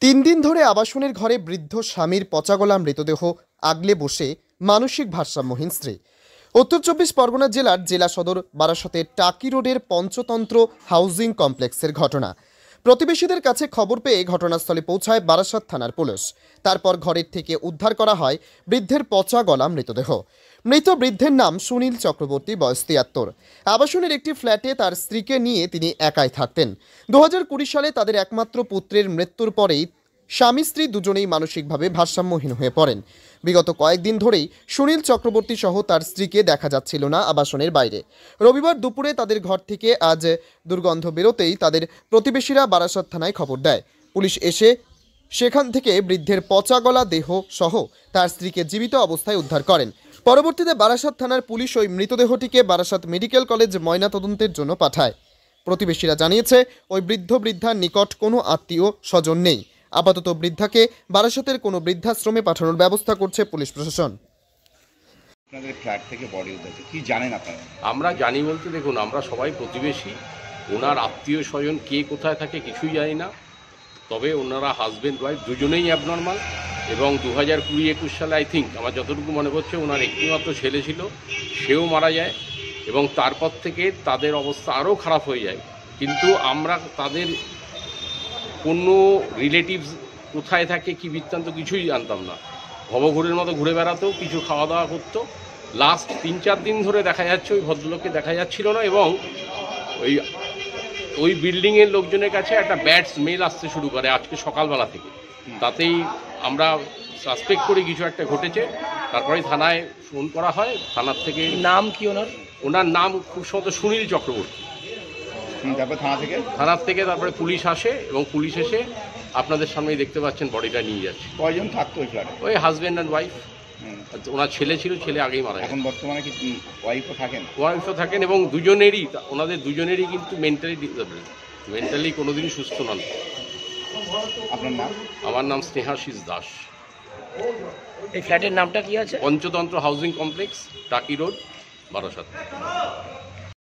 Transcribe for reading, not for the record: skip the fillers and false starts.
3 দিন ধরে আবাসনের ঘরে বৃদ্ধ স্বামীর পচাগলা মৃতদেহ আগলে বসে মানসিক ভারসাম্যহীন স্ত্রী। উত্তর 24 পরগনা জেলার জেলা সদর বারাসতের টাকি রোডের পঞ্চতন্ত্র হাউজিং কমপ্লেক্সের ঘটনা। প্রতিবেশীদের কাছে খবর পেয়ে ঘটনাস্থলে পৌঁছায় বারাসত থানার পুলিশ। তারপর ঘরের থেকে উদ্ধার করা হয় বৃদ্ধের পচা গলা মৃতদেহ। মৃত বৃদ্ধের নাম সুনীল চক্রবর্তী, বয়স 73। আবাসনের একটি ফ্ল্যাটে তার স্ত্রীকে নিয়ে তিনি একাই থাকতেন। 2020 সালে তাদের একমাত্র পুত্রের মৃত্যুর পরেই স্বামী স্ত্রী দুজনেই মানসিকভাবে ভারসাম্যহীন হয়ে পড়েন। বিগত কয়েকদিন ধরেই সুনীল চক্রবর্তী সহ তার স্ত্রীকে দেখা যাচ্ছিল না আবাসনের বাইরে। রবিবার দুপুরে তাদের ঘর থেকে আজ দুর্গন্ধ বেরোতেই তাদের প্রতিবেশীরা বারাসত থানায় খবর দেয়। পুলিশ এসে সেখান থেকে বৃদ্ধের পচা গলা দেহ সহ তার স্ত্রীকে জীবিত অবস্থায় উদ্ধার করেন। পরবর্তীতে বারাসত থানার পুলিশ ওই মৃতদেহটিকে বারাসত মেডিকেল কলেজ ময়নাতদন্তের জন্য পাঠায়। প্রতিবেশীরা জানিয়েছে ওই বৃদ্ধার নিকট কোনো আত্মীয় স্বজন নেই। আপাতত বৃদ্ধাকে বারাসতের কোনো বৃদ্ধাশ্রমে পাঠানোর ব্যবস্থা করছে পুলিশ প্রশাসন। আপনাদের ফ্ল্যাট থেকে বডি উদ্ধার কি জানেন আপনারা? আমরা জানি বলতে দেখুন, আমরা সবাই প্রতিবেশী। ওনার আত্মীয় স্বজন কে কোথায় থাকে কিছুই জানি না। তবে ওনারা হাজব্যান্ড ওয়াইফ দুজনেই অ্যাবনর্মাল এবং 2020-21 সালে আই থিঙ্ক আমার যতটুকু মনে পড়ছে ওনার একটিমাত্র ছেলে ছিল, সেও মারা যায় এবং তারপর থেকে তাদের অবস্থা আরও খারাপ হয়ে যায়। কিন্তু আমরা তাদের কোনো রিলেটিভস কোথায় থাকে কী বৃত্তান্ত কিছুই জানতাম না। ভবঘুরের মতো ঘুরে বেড়াতো, কিছু খাওয়া দাওয়া করতো। লাস্ট 3-4 দিন ধরে দেখা যাচ্ছে ওই ভদ্রলোককে দেখা যাচ্ছিল না এবং ওই বিল্ডিংয়ের লোকজনের কাছে একটা ব্যাড স্মেল আসতে শুরু করে আজকে সকালবেলা থেকে। তাতেই আমরা সাসপেক্ট করি কিছু একটা ঘটেছে। তারপরে থানায় ফোন করা হয়। থানার থেকে নাম কি ওনার নাম খুব সম্ভবত সুনীল চক্রবর্তী। তারপর থানার থেকে তারপরে পুলিশ আসে এবং পুলিশ এসে আপনাদের সামনেই দেখতে পাচ্ছেন বডিটা নিয়ে যাচ্ছে। কয়জন থাকতো ওই ফ্ল্যাটে? ওই হাজব্যান্ড অ্যান্ড ওয়াইফ। ওনার ছেলে ছিল, ছেলে আগেই মারা গেছে। এখন বর্তমানে কি ওয়াইফও থাকেন এবং ওনাদের দুজনেরই কিন্তু মেন্টালি ডিসেবল, মেন্টালি কোনোদিনই সুস্থ নন। আপনার নাম? আমার নাম স্নেহাশিস দাস। এই ফ্ল্যাটের নামটা কি আছে? পঞ্চতন্ত্র হাউজিং কমপ্লেক্স, টাকি রোড, বারাসত।